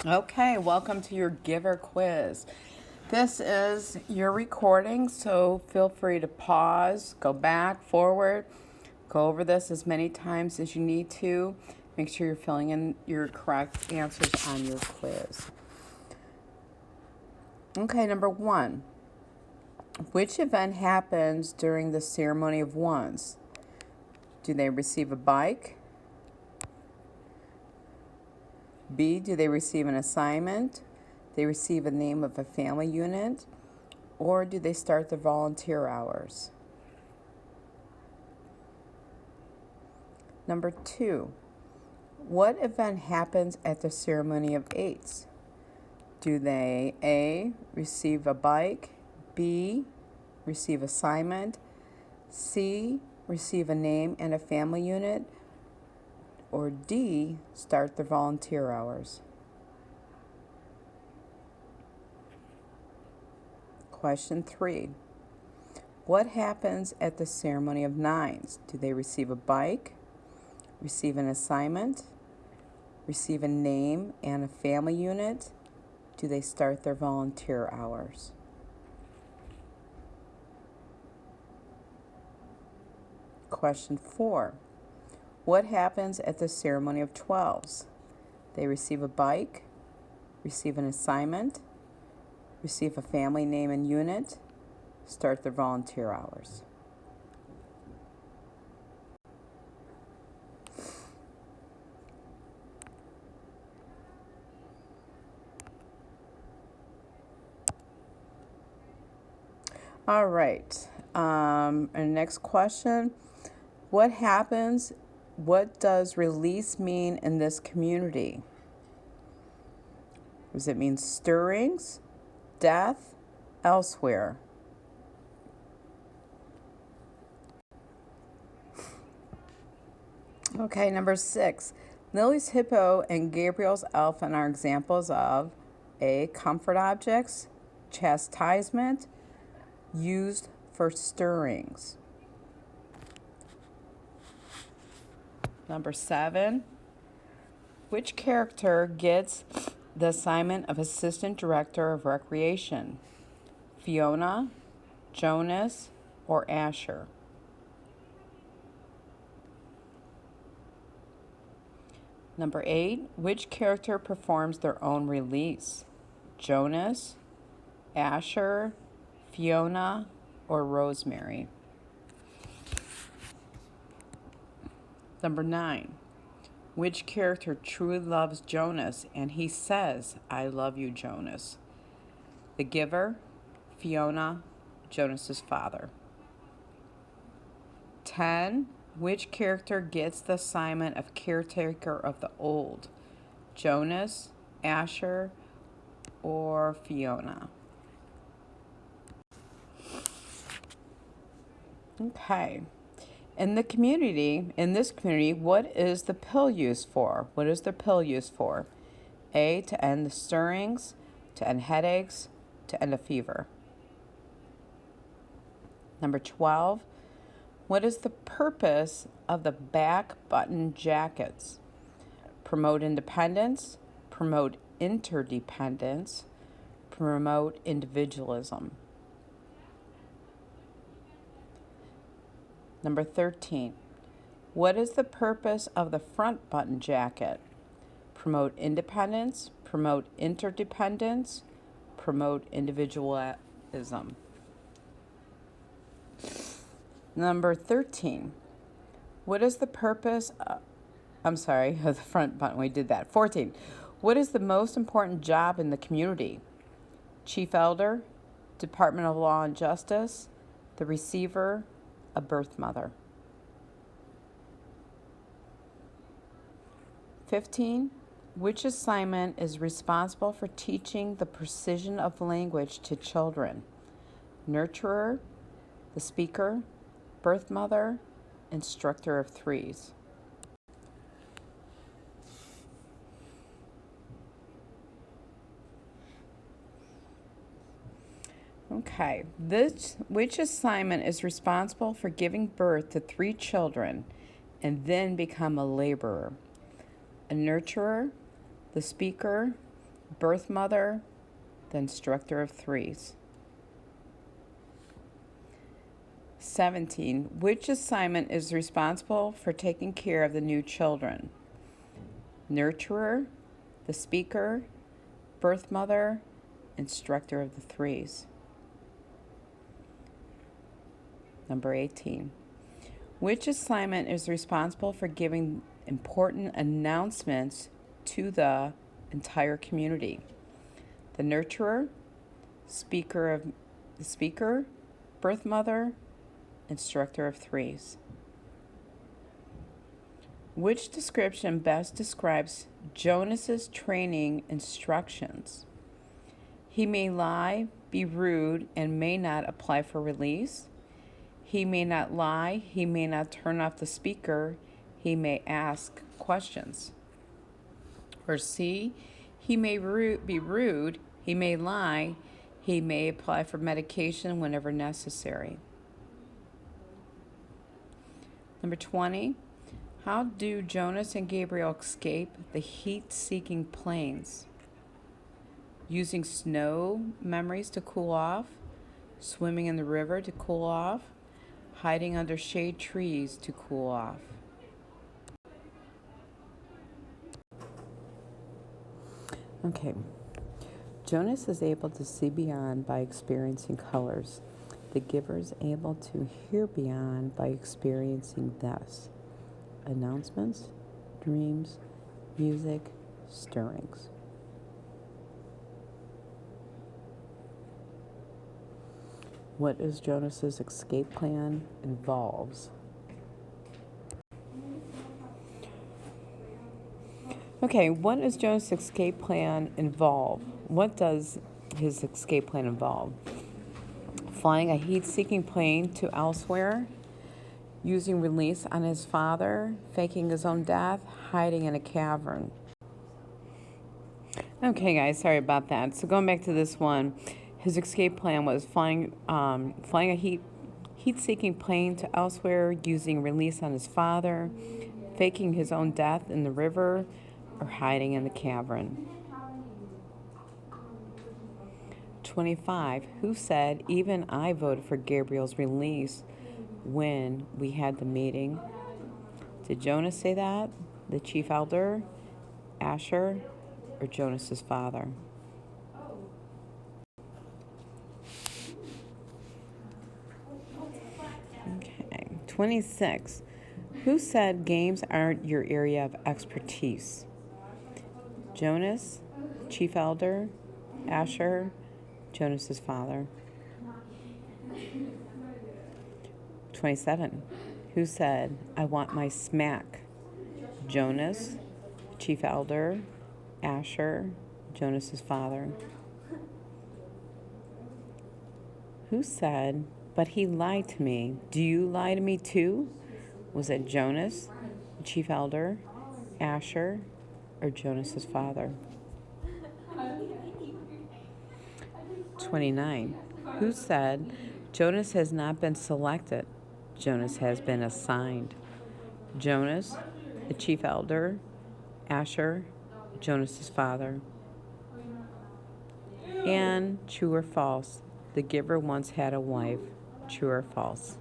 Okay, welcome to your giver quiz. This is your recording, so feel free to pause, go back, forward, go over this as many times as you need to. Make sure you're filling in your correct answers on your quiz. Okay, number 1. Which event happens during the ceremony of wands? Do they receive a bike? B, do they receive an assignment? They receive a name of a family unit? Or do they start their volunteer hours? Number 2, what event happens at the ceremony of eights? Do they A, receive a bike, B, receive assignment, C, receive a name and a family unit, or D, start their volunteer hours? Question 3. What happens at the ceremony of nines? Do they receive a bike, receive an assignment, receive a name and a family unit? Do they start their volunteer hours? Question 4. What happens at the ceremony of 12s? They receive a bike, receive an assignment, receive a family name and unit, start their volunteer hours. All right. And next question. What does release mean in this community? Does it mean stirrings, death, elsewhere? Okay, number 6. Lily's hippo and Gabriel's elephant are examples of A, comfort objects, chastisement, used for stirrings. Number 7. Which character gets the assignment of Assistant Director of Recreation? Fiona, Jonas, or Asher? Number 8. Which character performs their own release? Jonas, Asher, Fiona, or Rosemary? Number 9. Which character truly loves Jonas and he says, "I love you, Jonas"? The giver, Fiona, Jonas's father. 10. Which character gets the assignment of caretaker of the old? Jonas, Asher, or Fiona? Okay. In this community, what is the pill used for? What is the pill used for? A, to end the stirrings, to end headaches, to end a fever. Number 12, what is the purpose of the back button jackets? Promote independence, promote interdependence, promote individualism. Number 13, what is the purpose of the front button jacket? Promote independence, promote interdependence, promote individualism. Number 13, what is the purpose of the front button, we did that. 14, what is the most important job in the community? Chief Elder, Department of Law and Justice, the receiver, a birth mother. 15, which assignment is responsible for teaching the precision of language to children? Nurturer, the speaker, birth mother, instructor of threes. Okay, which assignment is responsible for giving birth to 3 children and then become a laborer? A nurturer, the speaker, birth mother, the instructor of threes. 17. Which assignment is responsible for taking care of the new children? Nurturer, the speaker, birth mother, instructor of the threes. Number 18. Which assignment is responsible for giving important announcements to the entire community? The nurturer, the speaker, birth mother, instructor of threes. Which description best describes Jonas's training instructions? He may lie, be rude, and may not apply for release. He may not lie. He may not turn off the speaker. He may ask questions. Or C, he may be rude. He may lie. He may apply for medication whenever necessary. Number 20, how do Jonas and Gabriel escape the heat-seeking plains? Using snow memories to cool off, swimming in the river to cool off, hiding under shade trees to cool off. Okay. Jonas is able to see beyond by experiencing colors. The giver is able to hear beyond by experiencing thus: announcements, dreams, music, stirrings. What is Jonas's escape plan involves? Okay, what does Jonas's escape plan involve? What does his escape plan involve? Flying a heat-seeking plane to elsewhere, using release on his father, faking his own death, hiding in a cavern. Okay, guys, sorry about that. So going back to this one, his escape plan was flying a heat-seeking plane to elsewhere, using release on his father, faking his own death in the river, or hiding in the cavern. 25. Who said, "Even I voted for Gabriel's release when we had the meeting"? Did Jonas say that? The chief elder, Asher, or Jonas's father? Okay. 26. Who said games aren't your area of expertise? Jonas, chief elder, Asher, Jonas's father. 27. Who said, "I want my smack"? Jonas, chief elder, Asher, Jonas's father. Who said, "But he lied to me"? Do you lie to me too? Was it Jonas, chief elder, Asher, or Jonas's father? 29. Who said, "Jonas has not been selected"? Jonas has been assigned. Jonas, the chief elder, Asher, Jonas's father. And true or false? The giver once had a wife. True or false?